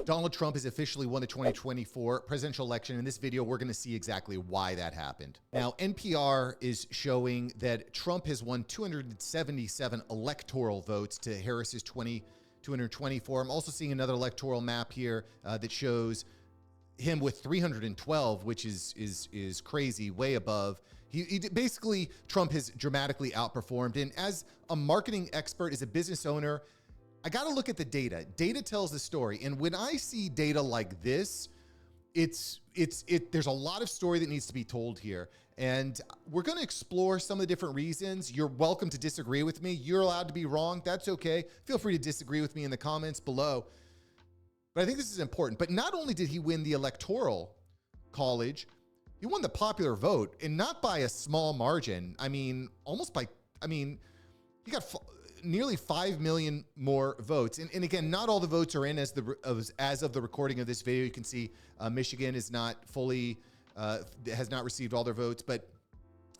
Donald Trump has officially won the 2024 presidential election. In this video, we're going to see exactly why that happened. Now, NPR is showing that Trump has won 277 electoral votes to Harris's 224. I'm also seeing another electoral map here that shows him with 312, which is crazy, way above. Basically, Trump has dramatically outperformed. And as a marketing expert, as a business owner, I got to look at the data. Data tells the story. And when I see data like this, there's a lot of story that needs to be told here. And we're going to explore some of the different reasons. You're welcome to disagree with me. You're allowed to be wrong. That's okay. Feel free to disagree with me in the comments below. But I think this is important. But not only did he win the electoral college, he won the popular vote, and not by a small margin. I mean, he got nearly 5 million more votes. And again, not all the votes are in as of the recording of this video. You can see Michigan is not fully, has not received all their votes. But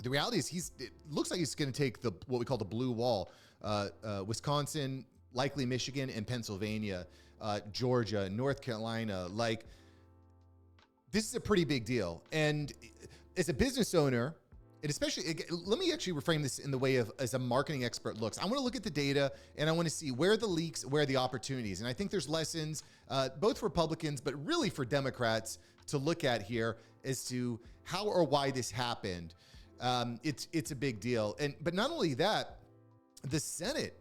the reality is it looks like he's going to take what we call the blue wall. Wisconsin, likely Michigan, and Pennsylvania, Georgia, North Carolina. Like, this is a pretty big deal. And as a business owner, and especially, let me actually reframe this in the way of as a marketing expert looks. I want to look at the data and I want to see where are the leaks, where are the opportunities. And I think there's lessons, both for Republicans, but really for Democrats to look at here as to how or why this happened. It's a big deal. But not only that, the Senate,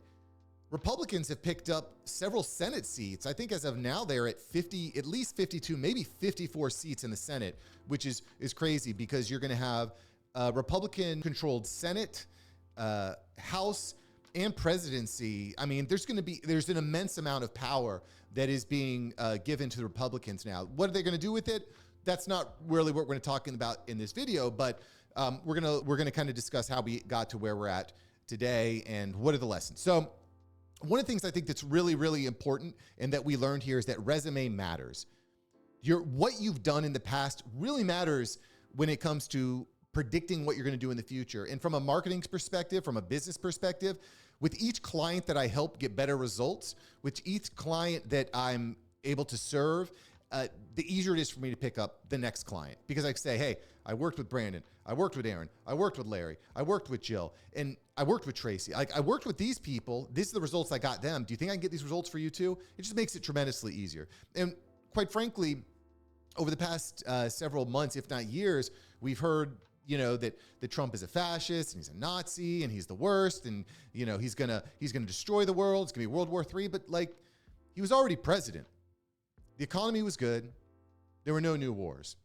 Republicans have picked up several Senate seats. I think as of now, they're at at least 52, maybe 54 seats in the Senate, which is crazy because you're going to have Republican-controlled Senate, House, and presidency. I mean, there's an immense amount of power that is being given to the Republicans now. What are they going to do with it? That's not really what we're going to talk about in this video, but we're gonna kind of discuss how we got to where we're at today and what are the lessons. So one of the things I think that's really, really important and that we learned here is that resume matters. What you've done in the past really matters when it comes to predicting what you're going to do in the future. And from a marketing perspective, from a business perspective, with each client that I help get better results, with each client that I'm able to serve, the easier it is for me to pick up the next client. Because I say, hey, I worked with Brandon, I worked with Aaron, I worked with Larry, I worked with Jill, and I worked with Tracy. I worked with these people. These are the results I got them. Do you think I can get these results for you too? It just makes it tremendously easier. And quite frankly, over the past several months, if not years, we've heard that Trump is a fascist and he's a Nazi and he's the worst and he's gonna destroy the world. It's gonna be World War III. But like, he was already president. The economy was good. There were no new wars.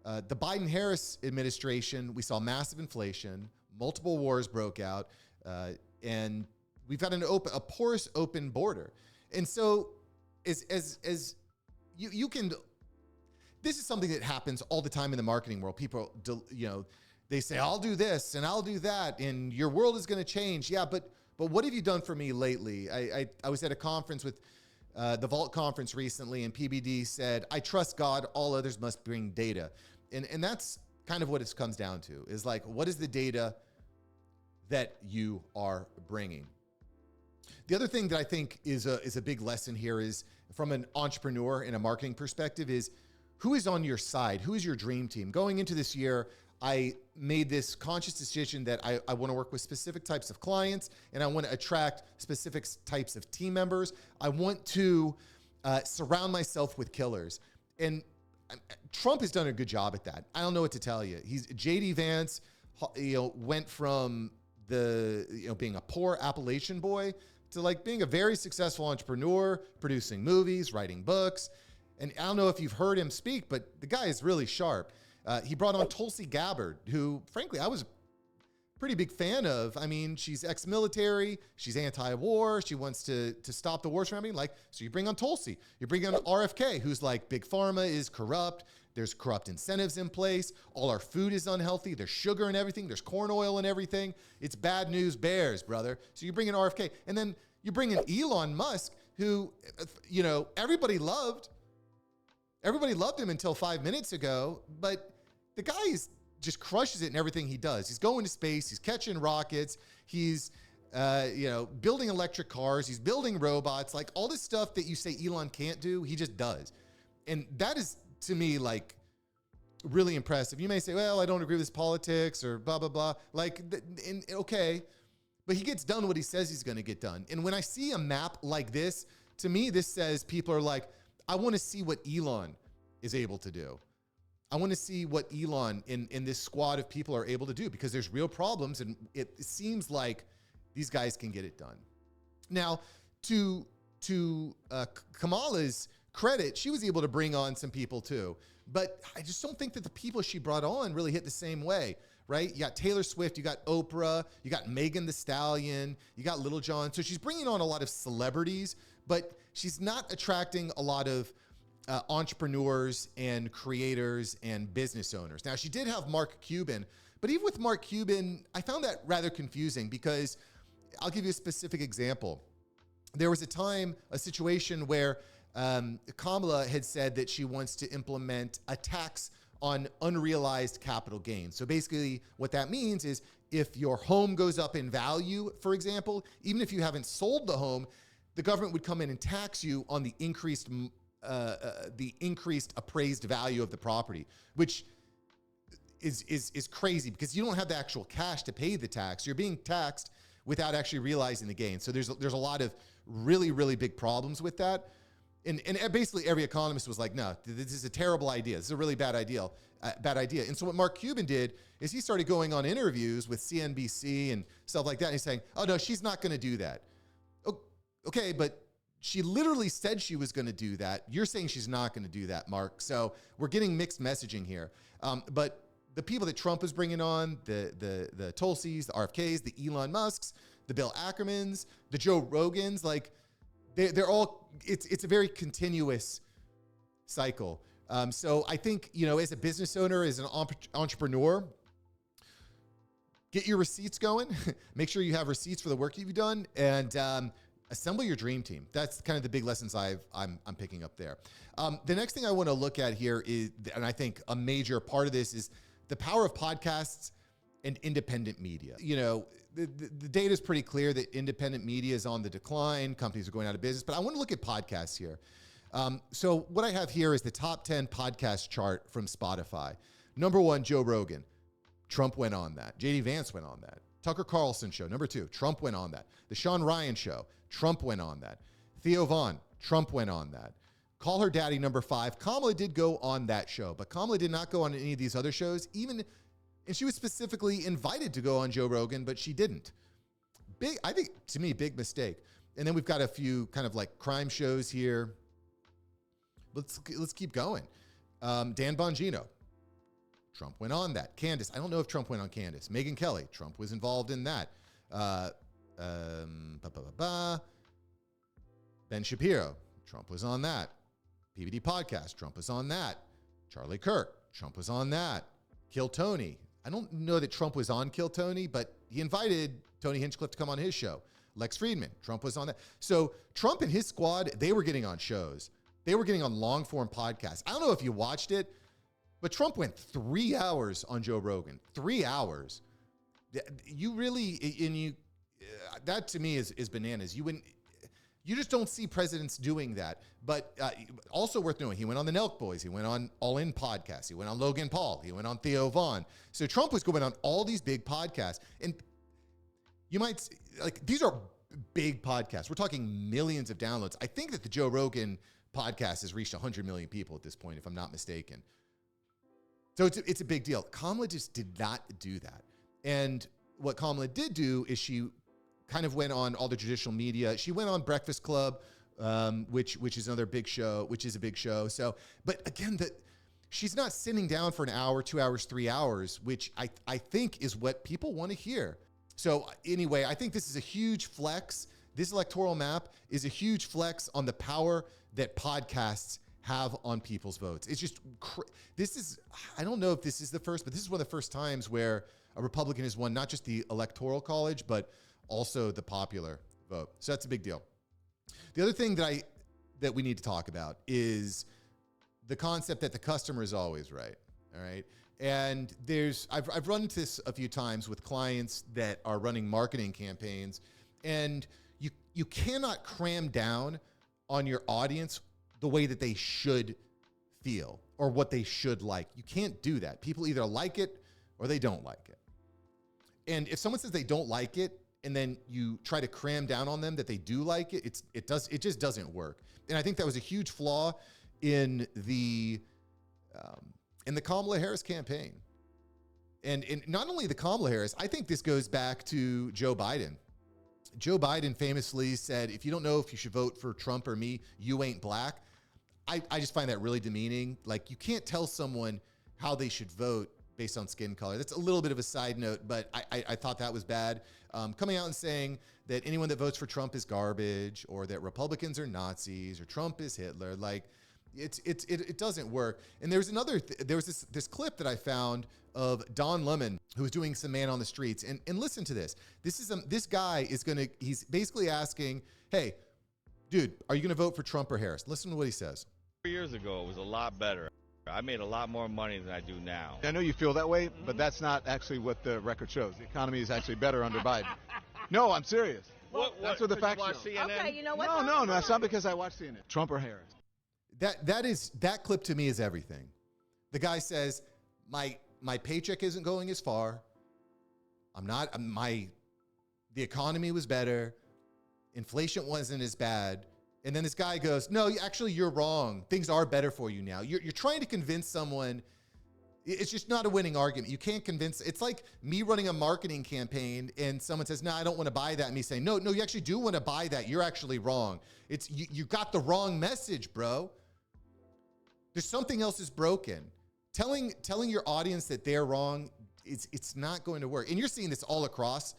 The Biden-Harris administration, we saw massive inflation, multiple wars broke out, and we've got a porous open border. And so as you can. This is something that happens all the time in the marketing world. People, they say, I'll do this and I'll do that and your world is going to change. Yeah, but what have you done for me lately? I was at a conference with the Vault conference recently, and PBD said, I trust God, all others must bring data. And that's kind of what it comes down to, is like, what is the data that you are bringing? The other thing that I think is a big lesson here is, from an entrepreneur and a marketing perspective, is who is on your side? Who is your dream team? Going into this year, I made this conscious decision that I want to work with specific types of clients and I want to attract specific types of team members. I want to surround myself with killers. And Trump has done a good job at that. I don't know what to tell you. JD Vance, went from being a poor Appalachian boy to like being a very successful entrepreneur, producing movies, writing books. And I don't know if you've heard him speak, but the guy is really sharp. He brought on Tulsi Gabbard, who, frankly, I was a pretty big fan of. I mean, she's ex-military, she's anti-war, she wants to stop the wars from happening. So you bring on Tulsi, you bring on RFK, who's like, big pharma is corrupt, there's corrupt incentives in place, all our food is unhealthy, there's sugar in everything, there's corn oil in everything. It's bad news bears, brother. So you bring in RFK, and then you bring in Elon Musk, who, everybody loved. Everybody loved him until 5 minutes ago, but the guy just crushes it in everything he does. He's going to space. He's catching rockets. He's building electric cars. He's building robots, like all this stuff that you say Elon can't do, he just does. And that is, to me, like really impressive. You may say, well, I don't agree with his politics or blah, blah, blah. Okay, but he gets done what he says he's going to get done. And when I see a map like this, to me, this says people are like, I want to see what Elon is able to do. I want to see what Elon in this squad of people are able to do, because there's real problems, and it seems like these guys can get it done. Now, to Kamala's credit, she was able to bring on some people too, but I just don't think that the people she brought on really hit the same way, right? You got Taylor Swift, you got Oprah, you got Megan Thee Stallion, you got Little John. So she's bringing on a lot of celebrities, but she's not attracting a lot of entrepreneurs and creators and business owners. Now, she did have Mark Cuban, but even with Mark Cuban, I found that rather confusing, because I'll give you a specific example. There was a situation where Kamala had said that she wants to implement a tax on unrealized capital gains. So basically what that means is if your home goes up in value, for example, even if you haven't sold the home, the government would come in and tax you on the increased appraised value of the property, which is crazy, because you don't have the actual cash to pay the tax. You're being taxed without actually realizing the gain. So there's a lot of really, really big problems with that. And basically every economist was like, no, this is a terrible idea. This is a really bad idea. And so what Mark Cuban did is he started going on interviews with CNBC and stuff like that. And he's saying, oh no, she's not going to do that. Okay, but she literally said she was going to do that. You're saying she's not going to do that, Mark. So we're getting mixed messaging here. But the people that Trump is bringing on, the Tulsis, the RFKs, the Elon Musks, the Bill Ackermans, the Joe Rogans, like they're all, it's a very continuous cycle. So I think, as a business owner, as an entrepreneur, get your receipts going, make sure you have receipts for the work you've done, and assemble your dream team. That's kind of the big lessons I'm picking up there. The next thing I want to look at here is, and I think a major part of this is the power of podcasts and independent media. The data is pretty clear that independent media is on the decline. Companies are going out of business, but I want to look at podcasts here. So what I have here is the top 10 podcast chart from Spotify. Number 1, Joe Rogan. Trump went on that. JD Vance went on that. Tucker Carlson show, number 2, Trump went on that. The Sean Ryan show, Trump went on that. Theo Vaughn, Trump went on that. Call Her Daddy, number 5. Kamala did go on that show, but Kamala did not go on any of these other shows, and she was specifically invited to go on Joe Rogan, but she didn't. I think, to me, big mistake. And then we've got a few kind of like crime shows here. Let's keep going. Dan Bongino, Trump went on that. Candace, I don't know if Trump went on Candace. Megyn Kelly, Trump was involved in that. Ben Shapiro, Trump was on that. PBD Podcast, Trump was on that. Charlie Kirk, Trump was on that. Kill Tony. I don't know that Trump was on Kill Tony, but he invited Tony Hinchcliffe to come on his show. Lex Friedman, Trump was on that. So Trump and his squad, they were getting on shows. They were getting on long form podcasts. I don't know if you watched it, but Trump went 3 hours on Joe Rogan. 3 hours. You really, that to me is bananas. You just don't see presidents doing that. But also worth knowing, he went on the Nelk Boys. He went on All In Podcasts. He went on Logan Paul. He went on Theo Vaughn. So Trump was going on all these big podcasts. And you might, these are big podcasts. We're talking millions of downloads. I think that the Joe Rogan podcast has reached 100 million people at this point, if I'm not mistaken. So it's a big deal. Kamala just did not do that. And what Kamala did do is she kind of went on all the traditional media. She went on Breakfast Club, which is another big show, which is a big show. So, but again, she's not sitting down for an hour, 2 hours, 3 hours, which I think is what people want to hear. So anyway, I think this is a huge flex. This electoral map is a huge flex on the power that podcasts have on people's votes. It's just, I don't know if this is the first, but this is one of the first times where a Republican has won not just the Electoral College, but also the popular vote. So that's a big deal. The other thing that we need to talk about is the concept that the customer is always right. All right. And I've run into this a few times with clients that are running marketing campaigns, And you cannot cram down on your audience the way that they should feel or what they should like. You can't do that. People either like it or they don't like it. And if someone says they don't like it and then you try to cram down on them that they do like it, it just doesn't work. And I think that was a huge flaw in the Kamala Harris campaign. And not only the Kamala Harris, I think this goes back to Joe Biden. Joe Biden famously said, if you don't know if you should vote for Trump or me, you ain't black. I just find that really demeaning. Like, you can't tell someone how they should vote based on skin color. That's a little bit of a side note, but I thought that was bad. Coming out and saying that anyone that votes for Trump is garbage, or that Republicans are Nazis, or Trump is Hitler, like, it doesn't work. And there was this clip that I found of Don Lemon, who was doing some man on the streets. And listen to this. This guy he's basically asking, hey, dude, are you gonna vote for Trump or Harris? Listen to what he says. 4 years ago, it was a lot better. I made a lot more money than I do now. I know you feel that way, but that's not actually what the record shows. The economy is actually better under Biden. No, I'm serious. That's what the facts show. Okay, you know what? No, that's not because I watch CNN. Trump or Harris. That clip to me is everything. The guy says, my paycheck isn't going as far. The economy was better. Inflation wasn't as bad. And then this guy goes, no, actually, you're wrong. Things are better for you now. You're trying to convince someone. It's just not a winning argument. You can't convince. It's like me running a marketing campaign and someone says, no, I don't want to buy that. And me saying, no, you actually do want to buy that. You're actually wrong. You got the wrong message, bro. There's something else is broken. Telling your audience that they're wrong, it's not going to work. And you're seeing this all across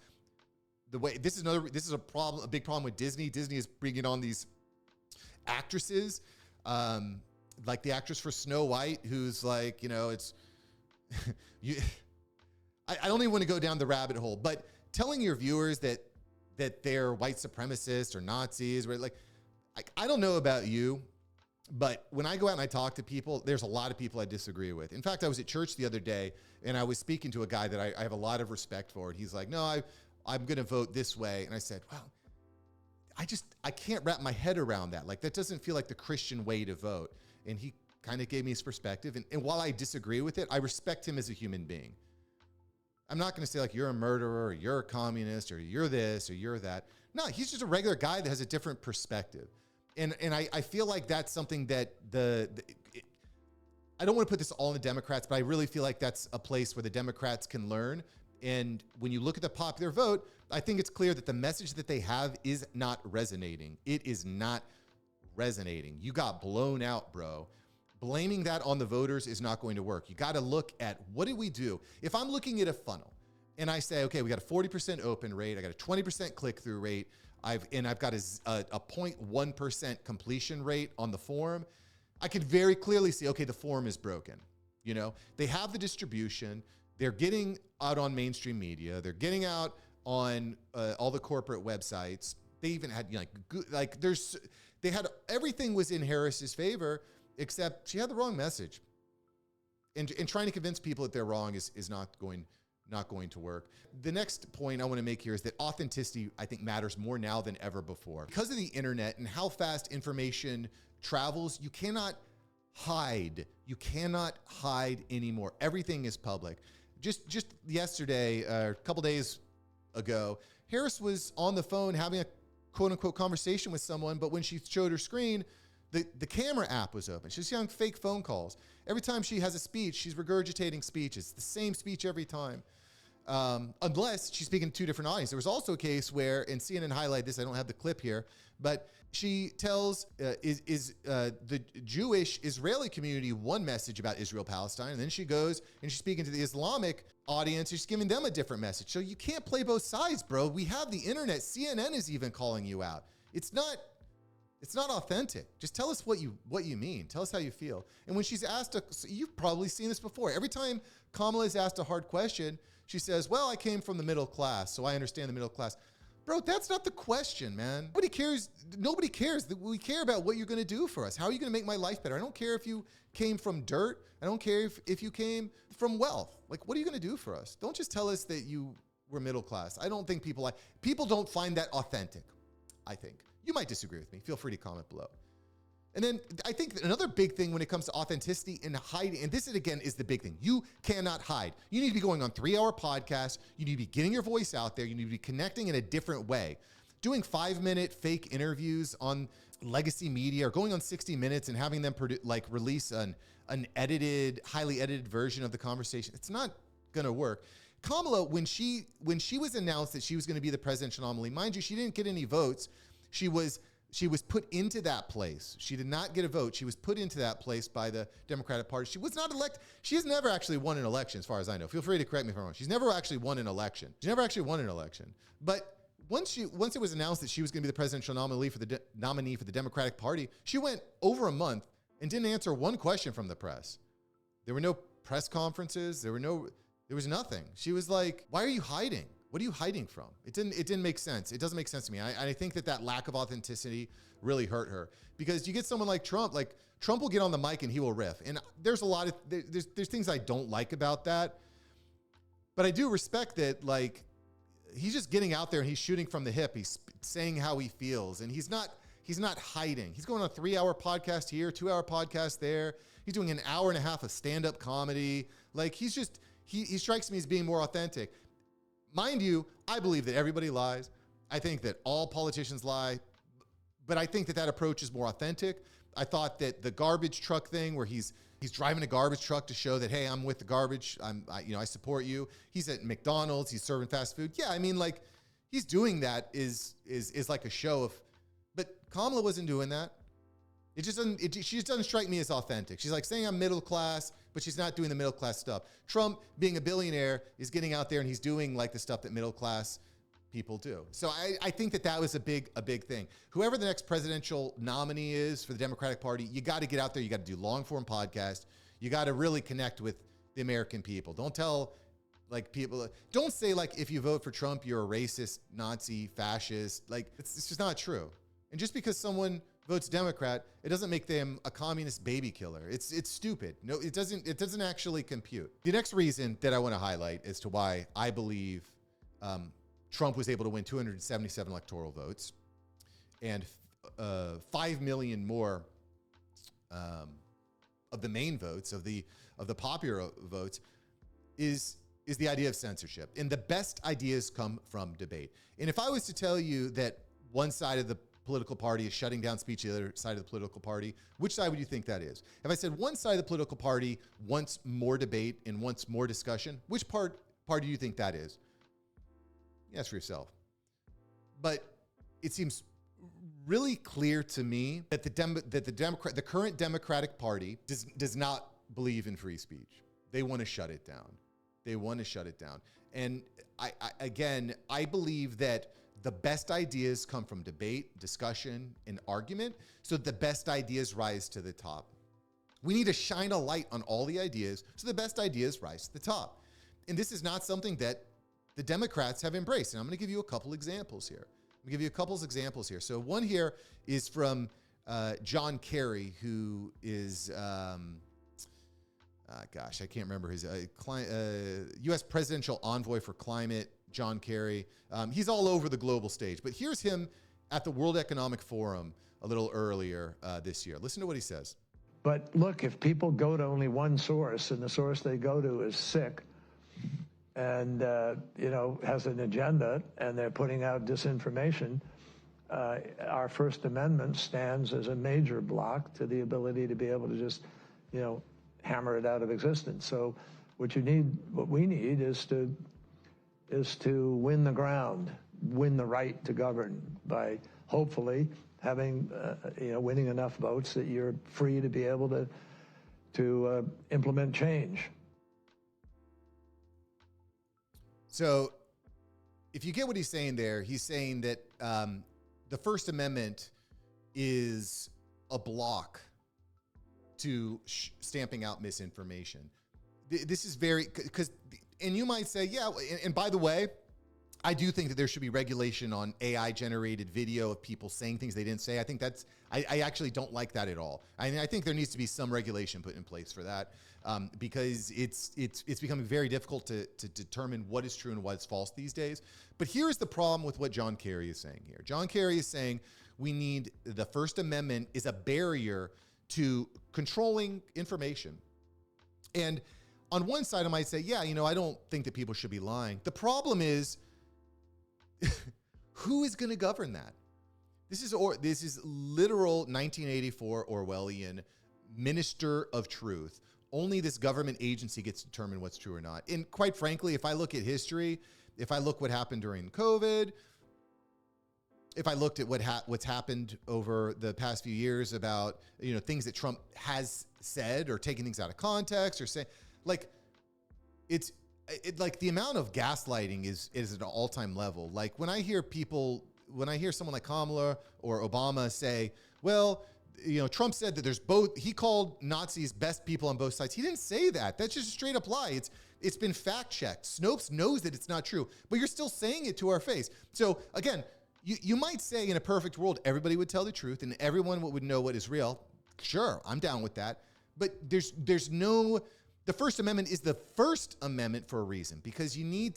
the way. This is a problem, a big problem with Disney. Disney is bringing on these actresses, like the actress for Snow White, who's like, it's I don't even want to go down the rabbit hole, but telling your viewers that they're white supremacists or Nazis, right? Like, I don't know about you, but when I go out and I talk to people, there's a lot of people I disagree with. In fact, I was at church the other day and I was speaking to a guy that I have a lot of respect for. And he's like, no, I'm going to vote this way. And I said, well, I can't wrap my head around that. Like, that doesn't feel like the Christian way to vote. And he kind of gave me his perspective. And while I disagree with it, I respect him as a human being. I'm not going to say like, you're a murderer or you're a communist or you're this or you're that. No, he's just a regular guy that has a different perspective. And I feel like that's something that I don't want to put this all in the Democrats, but I really feel like that's a place where the Democrats can learn. And when you look at the popular vote, I think it's clear that the message that they have is not resonating. It is not resonating. You got blown out, bro. Blaming that on the voters is not going to work. You got to look at, what did we do? If I'm looking at a funnel and I say, okay, we got a 40% open rate, I got a 20% click-through rate, I've got a 0.1% completion rate on the form, I could very clearly see, okay, the form is broken. They have the distribution. They're getting out on mainstream media. They're getting out on all the corporate websites. They even had they had everything was in Harris's favor, except she had the wrong message. And trying to convince people that they're wrong is not going to work. The next point I want to make here is that authenticity, I think, matters more now than ever before. Because of the internet and how fast information travels, you cannot hide. You cannot hide anymore. Everything is public. Just yesterday, a couple days ago, Harris was on the phone having a quote-unquote conversation with someone, but when she showed her screen, the camera app was open. She's getting fake phone calls. Every time she has a speech, she's regurgitating speeches. It's the same speech every time, unless she's speaking to two different audiences. There was also a case where, and CNN highlighted this, I don't have the clip here, but she tells the Jewish Israeli community one message about Israel-Palestine, and then she goes and she's speaking to the Islamic audience, she's giving them a different message. So you can't play both sides, bro. We have the internet. CNN is even calling you out. It's not authentic. Just tell us what you mean. Tell us how you feel. And when she's asked, you've probably seen this before. Every time Kamala is asked a hard question, she says, well, I came from the middle class, so I understand the middle class. Bro, that's not the question, man. Nobody cares. Nobody cares. We care about what you're going to do for us. How are you going to make my life better? I don't care if you came from dirt. I don't care if you came from wealth. Like, what are you going to do for us? Don't just tell us that you we're middle class. I don't think people don't find that authentic, I think. You might disagree with me. Feel free to comment below. And then I think that another big thing when it comes to authenticity and hiding, and this is, again, is the big thing. You cannot hide. You need to be going on 3-hour podcasts. You need to be getting your voice out there. You need to be connecting in a different way. Doing 5-minute fake interviews on legacy media or going on 60 Minutes and having them release an edited, highly edited version of the conversation. It's not going to work. Kamala, when she was announced that she was going to be the presidential nominee, mind you, she didn't get any votes. She was put into that place. She did not get a vote. She was put into that place by the Democratic Party. She was not elected. She has never actually won an election, as far as I know. Feel free to correct me if I'm wrong. She's never actually won an election. But once it was announced that she was going to be the presidential nominee for the Democratic Party, she went over a month and didn't answer one question from the press. There were no press conferences. There was nothing. She was like, "Why are you hiding? What are you hiding from?" It didn't make sense. It doesn't make sense to me. I think that lack of authenticity really hurt her, because you get someone like Trump will get on the mic and he will riff. And there's there's things I don't like about that, but I do respect that. Like, he's just getting out there and he's shooting from the hip. He's saying how he feels, and he's not hiding. He's going on a 3-hour podcast here, 2-hour podcast there. He's doing an hour and a half of stand-up comedy. Like, he strikes me as being more authentic. Mind you, I believe that everybody lies. I think that all politicians lie, but I think that approach is more authentic. I thought that the garbage truck thing, where he's driving a garbage truck to show that, hey, I'm with the garbage. I support you. He's at McDonald's. He's serving fast food. Yeah, I mean, like, he's doing that is like a show of. But Kamala wasn't doing that. She just doesn't strike me as authentic. She's like saying I'm middle class, but she's not doing the middle class stuff. Trump, being a billionaire, is getting out there and he's doing like the stuff that middle class people do. So I think that was a big thing. Whoever the next presidential nominee is for the Democratic Party, you got to get out there. You got to do long form podcasts. You got to really connect with the American people. Don't tell people, don't say like, if you vote for Trump, you're a racist, Nazi, fascist. Like, it's just not true. And just because someone votes Democrat, it doesn't make them a communist baby killer. It's stupid. No, it doesn't actually compute. The next reason that I want to highlight as to why I believe Trump was able to win 277 electoral votes and 5 million more of the main votes, of the popular votes, is the idea of censorship. And the best ideas come from debate. And if I was to tell you that one side of the political party is shutting down speech, the other side of the political party, which side would you think that is? If I said one side of the political party wants more debate and wants more discussion, which part do you think that is? Ask for yourself. But it seems really clear to me that the current Democratic Party does not believe in free speech. They want to shut it down. And I believe that the best ideas come from debate, discussion, and argument, so the best ideas rise to the top. We need to shine a light on all the ideas so the best ideas rise to the top. And this is not something that the Democrats have embraced. And I'm going to give you a couple examples here. So one here is from John Kerry, who is, I can't remember his U.S. presidential envoy for climate, John Kerry. He's all over the global stage. But here's him at the World Economic Forum a little earlier this year. Listen to what he says. But look, if people go to only one source, and the source they go to is sick and, has an agenda, and they're putting out disinformation, our First Amendment stands as a major block to the ability to be able to just, hammer it out of existence. So what we need is to win the ground, win the right to govern by hopefully having, winning enough votes that you're free to be able to implement change. So if you get what he's saying there, he's saying that the First Amendment is a block to stamping out misinformation. This is very, and you might say, yeah, and by the way, I do think that there should be regulation on AI generated video of people saying things they didn't say. I think that's, I actually don't like that at all. I think there needs to be some regulation put in place for that, because it's becoming very difficult to determine what is true and what's false these days. But here's the problem with what John Kerry is saying here. John Kerry is saying we need, the First Amendment is a barrier to controlling information. And on one side, I might say, yeah, you know, I don't think that people should be lying. The problem is, who is going to govern that? This is literal 1984 Orwellian minister of truth. Only this government agency gets to determine what's true or not. And quite frankly, if I look at history, if I look what happened during COVID, if I looked at what's happened over the past few years about, you know, things that Trump has said or taking things out of context or saying, like, like the amount of gaslighting is at an all-time level. Like when I hear someone like Kamala or Obama say, well, you know, Trump said that there's both, he called Nazis best people on both sides. He didn't say that. That's just a straight up lie. It's been fact checked. Snopes knows that it's not true, but you're still saying it to our face. So again, you might say in a perfect world, everybody would tell the truth and everyone would know what is real. Sure, I'm down with that. But there's no, the First Amendment is the First Amendment for a reason, because you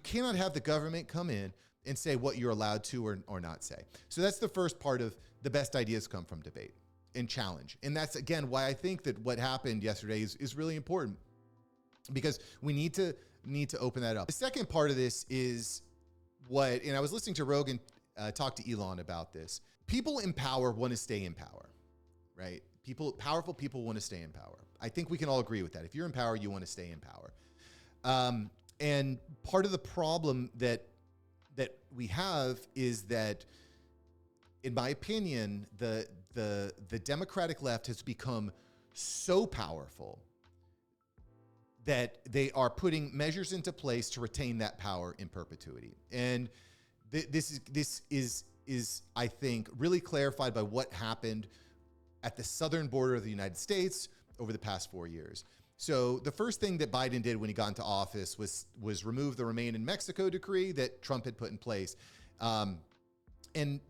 cannot have the government come in and say what you're allowed to or not say. So that's the first part of the best ideas come from debate and challenge. And that's, again, why I think that what happened yesterday is really important, because we need to open that up. The second part of this is and I was listening to Rogan talk to Elon about this. People in power want to stay in power, right? Powerful people want to stay in power. I think we can all agree with that. If you're in power, you want to stay in power. And part of the problem that we have is that, in my opinion, the Democratic left has become so powerful that they are putting measures into place to retain that power in perpetuity. And this is, I think, really clarified by what happened at the southern border of the United States over the past 4 years. So the first thing that Biden did when he got into office was remove the Remain in Mexico decree that Trump had put in place. And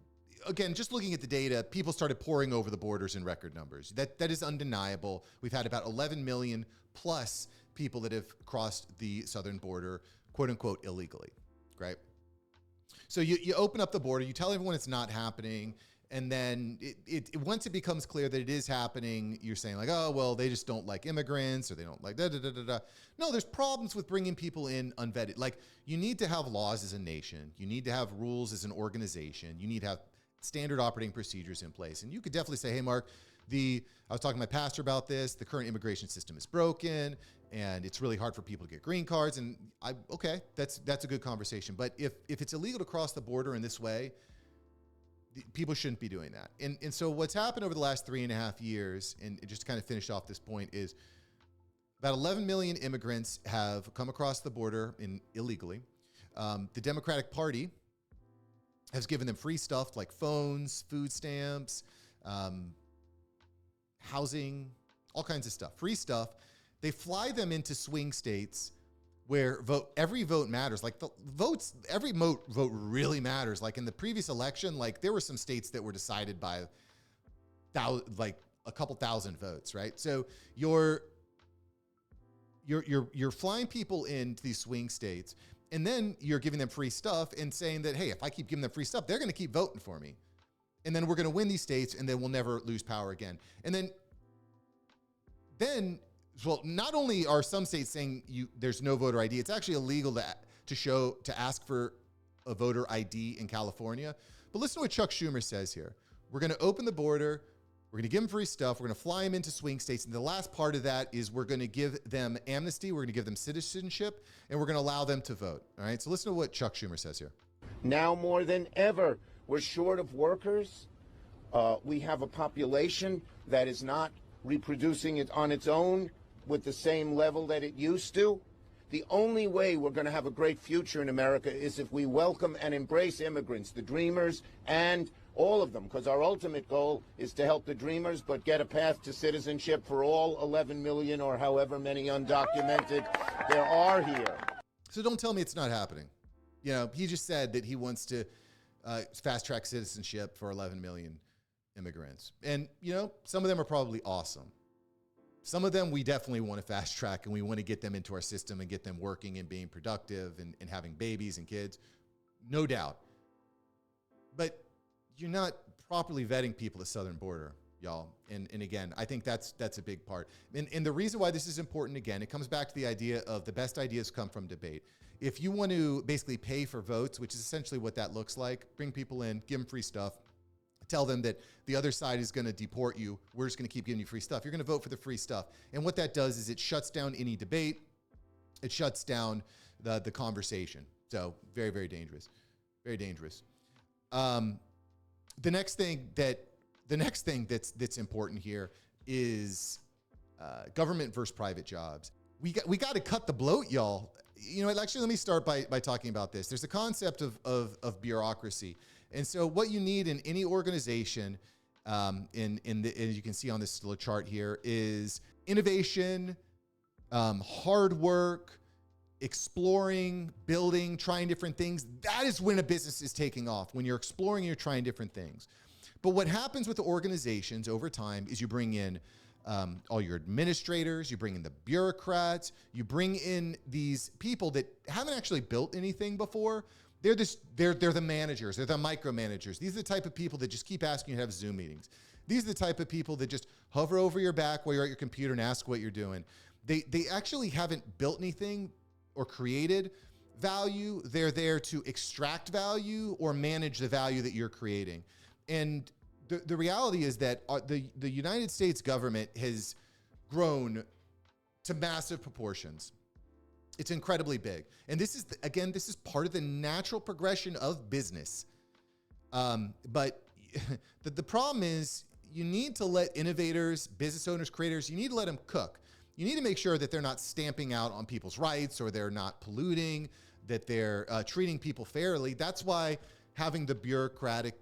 again, just looking at the data, people started pouring over the borders in record numbers. That is undeniable. We've had about 11 million plus people that have crossed the southern border, quote unquote, illegally, right? So you open up the border, you tell everyone it's not happening, and then once it becomes clear that it is happening, you're saying like, oh, well, they just don't like immigrants, or they don't like da-da-da-da-da. No, there's problems with bringing people in unvetted. Like, you need to have laws as a nation. You need to have rules as an organization. You need to have standard operating procedures in place. And you could definitely say, hey, Mark, I was talking to my pastor about this. The current immigration system is broken, and it's really hard for people to get green cards. And okay, that's a good conversation. But if it's illegal to cross the border in this way, people shouldn't be doing that. And so what's happened over the last 3.5 years, and just to kind of finish off this point, is about 11 million immigrants have come across the border illegally. The Democratic Party has given them free stuff like phones, food stamps, housing, all kinds of stuff, free stuff. They fly them into swing states where every vote matters. Like every vote really matters. Like in the previous election, like there were some states that were decided by like a couple thousand votes, right? So you're flying people into these swing states, and then you're giving them free stuff and saying that, hey, if I keep giving them free stuff, they're going to keep voting for me. And then we're going to win these states, and then we'll never lose power again. And then, well, not only are some states saying there's no voter ID, it's actually illegal to ask for a voter ID in California. But listen to what Chuck Schumer says here. We're going to open the border. We're going to give them free stuff. We're going to fly them into swing states. And the last part of that is we're going to give them amnesty. We're going to give them citizenship, and we're going to allow them to vote. All right. So listen to what Chuck Schumer says here. Now more than ever, we're short of workers. We have a population that is not reproducing it on its own with the same level that it used to. The only way we're going to have a great future in America is if we welcome and embrace immigrants, the dreamers, and all of them, because our ultimate goal is to help the dreamers, but get a path to citizenship for all 11 million or however many undocumented there are here. So don't tell me it's not happening. You know, he just said that he wants to fast track citizenship for 11 million immigrants. And, you know, some of them are probably awesome. Some of them we definitely want to fast track, and we want to get them into our system and get them working and being productive and having babies and kids. No doubt. But you're not properly vetting people at the southern border, y'all. And again, I think that's a big part. And the reason why this is important, again, it comes back to the idea of the best ideas come from debate. If you want to basically pay for votes, which is essentially what that looks like, bring people in, give them free stuff, tell them that the other side is going to deport you, we're just going to keep giving you free stuff. You're going to vote for the free stuff. And what that does is it shuts down any debate. It shuts down the conversation. So very, very dangerous. Very dangerous. The next thing that's important here is government versus private jobs. We got to cut the bloat, y'all. You know, actually, let me start by talking about this. There's a concept of bureaucracy. And so what you need in any organization, as you can see on this little chart here, is innovation, hard work, exploring, building, trying different things. That is when a business is taking off, when you're exploring, you're trying different things. But what happens with the organizations over time is you bring in all your administrators, you bring in the bureaucrats, you bring in these people that haven't actually built anything before. They're the managers, they're the micromanagers. These are the type of people that just keep asking you to have Zoom meetings. These are the type of people that just hover over your back while you're at your computer and ask what you're doing. They actually haven't built anything or created value. They're there to extract value or manage the value that you're creating. And the reality is that the United States government has grown to massive proportions. It's incredibly big. And this is part of the natural progression of business. But the problem is you need to let innovators, business owners, creators, you need to let them cook. You need to make sure that they're not stamping out on people's rights, or they're not polluting, that they're treating people fairly. That's why having the bureaucratic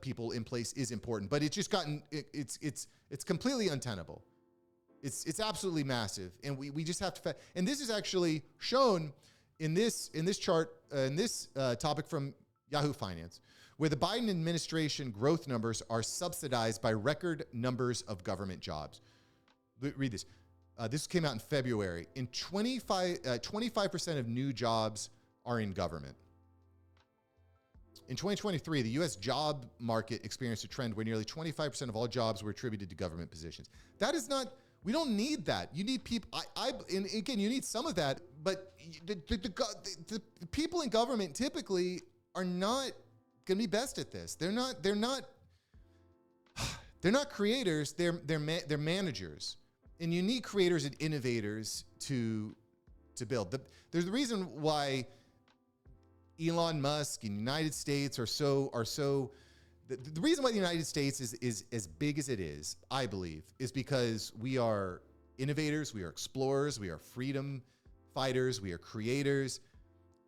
people in place is important. But it's just it's completely untenable. It's absolutely massive, and we just have to. And this is actually shown in this chart, in this topic from Yahoo Finance, where the Biden administration growth numbers are subsidized by record numbers of government jobs. Read this. This came out in February. In 25% of new jobs are in government. In 2023, the U.S. job market experienced a trend where nearly 25% of all jobs were attributed to government positions. That is not. We don't need that. You need people. And again, you need some of that, but the people in government typically are not going to be best at this. They're not creators. They're managers, and you need creators and innovators to build. There's the reason why Elon Musk and the United States are so. The reason why the United States is as big as it is, I believe, is because we are innovators, we are explorers, we are freedom fighters, we are creators,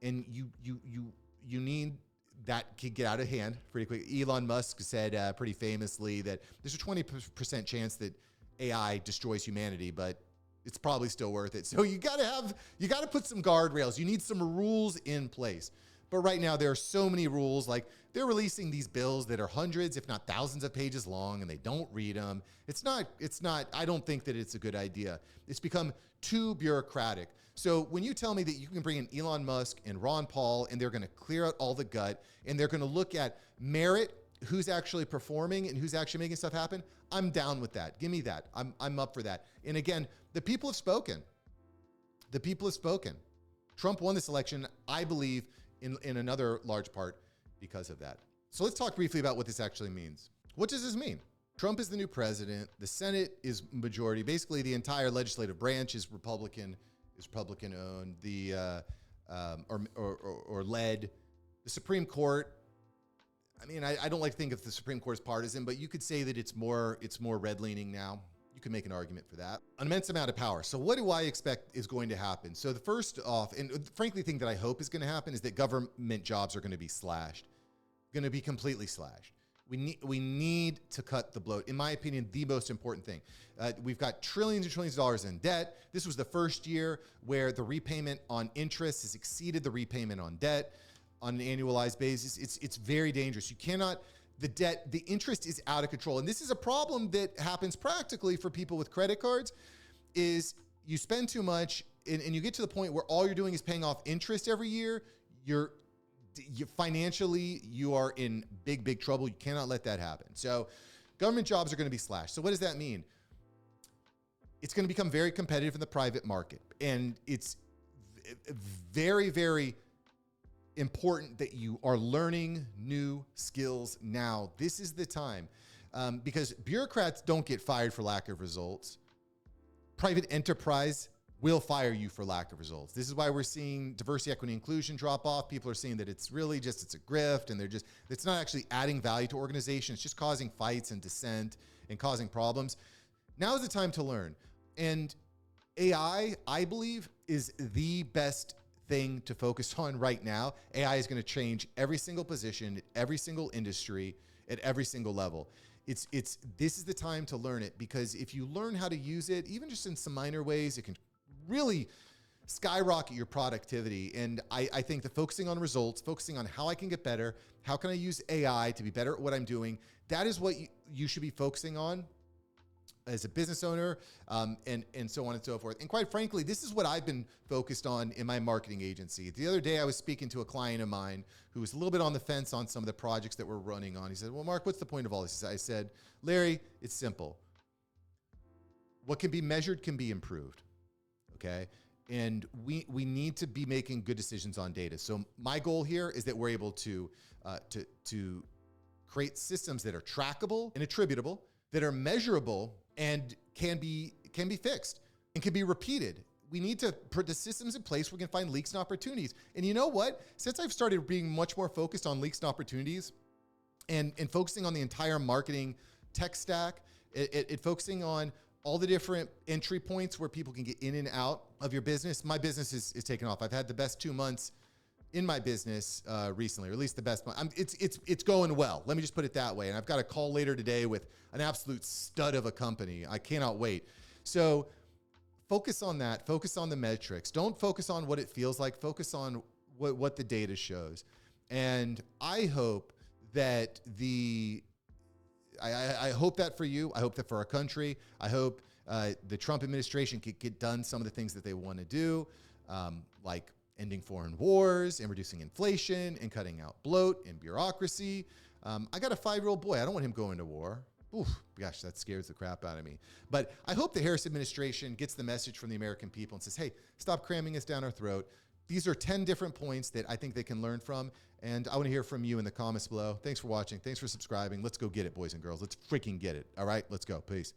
and you need that could get out of hand pretty quick. Elon Musk said pretty famously that there's a 20% chance that AI destroys humanity, but it's probably still worth it. So you got to put some guardrails. You need some rules in place. But right now there are so many rules. Like, they're releasing these bills that are hundreds, if not thousands of pages long, and they don't read them. It's not, I don't think that it's a good idea. It's become too bureaucratic. So when you tell me that you can bring in Elon Musk and Ron Paul, and they're going to clear out all the gut, and they're going to look at merit, who's actually performing and who's actually making stuff happen, I'm down with that. Give me that. I'm up for that. And again, the people have spoken. The people have spoken. Trump won this election, I believe, in another large part because of that. So let's talk briefly about what this actually means. What does this mean? Trump is the new president. The Senate is majority. Basically, the entire legislative branch is Republican owned. Or led. The Supreme Court. I mean, I don't like to think of the Supreme Court as partisan, but you could say that it's more red leaning now. You can make an argument for that. An immense amount of power. So what do I expect is going to happen? So the first off, and frankly, the thing that I hope is going to happen is that government jobs are going to be slashed, going to be completely slashed. We need to cut the bloat. In my opinion, the most important thing. We've got trillions and trillions of dollars in debt. This was the first year where the repayment on interest has exceeded the repayment on debt. on an annualized basis, it's very dangerous. You cannot, the interest is out of control. And this is a problem that happens practically for people with credit cards, is you spend too much and you get to the point where all you're doing is paying off interest every year. You financially, you are in big trouble. You cannot let that happen. So government jobs are going to be slashed. So what does that mean? It's going to become very competitive in the private market. And it's very, very important that you are learning new skills now. This is the time, because bureaucrats don't get fired for lack of results. Private enterprise will fire you for lack of results. This is why we're seeing diversity, equity, inclusion drop off. People are seeing that it's really just, it's a grift, and it's not actually adding value to organizations. It's just causing fights and dissent and causing problems. Now is the time to learn. And AI, I believe, is the best thing to focus on right now. AI is going to change every single position, every single industry, at every single level. This is the time to learn it, because if you learn how to use it, even just in some minor ways, it can really skyrocket your productivity. And I think that focusing on results, focusing on how I can get better, how can I use AI to be better at what I'm doing, that is what you should be focusing on as a business owner, and so on and so forth. And quite frankly, this is what I've been focused on in my marketing agency. The other day, I was speaking to a client of mine who was a little bit on the fence on some of the projects that we're running on. He said, well, Mark, what's the point of all this? I said, Larry, it's simple. What can be measured can be improved, okay? And we need to be making good decisions on data. So my goal here is that we're able to create systems that are trackable and attributable, that are measurable, and can be fixed and can be repeated. We need to put the systems in place where we can find leaks and opportunities. And you know what? Since I've started being much more focused on leaks and opportunities, and focusing on the entire marketing tech stack, it focusing on all the different entry points where people can get in and out of your business, my business is taking off. I've had the best 2 months in my business recently, or at least the best month. It's going well. Let me just put it that way. And I've got a call later today with an absolute stud of a company. I cannot wait. So focus on that. Focus on the metrics. Don't focus on what it feels like. Focus on what the data shows. And I hope that I hope that for you. I hope that for our country. I hope the Trump administration could get done some of the things that they want to do, like ending foreign wars and reducing inflation and cutting out bloat and bureaucracy. I got a 5-year-old boy. I don't want him going to war. Oof, gosh, that scares the crap out of me. But I hope the Harris administration gets the message from the American people and says, hey, stop cramming us down our throat. These are 10 different points that I think they can learn from. And I want to hear from you in the comments below. Thanks for watching. Thanks for subscribing. Let's go get it, boys and girls. Let's freaking get it. All right, let's go. Peace.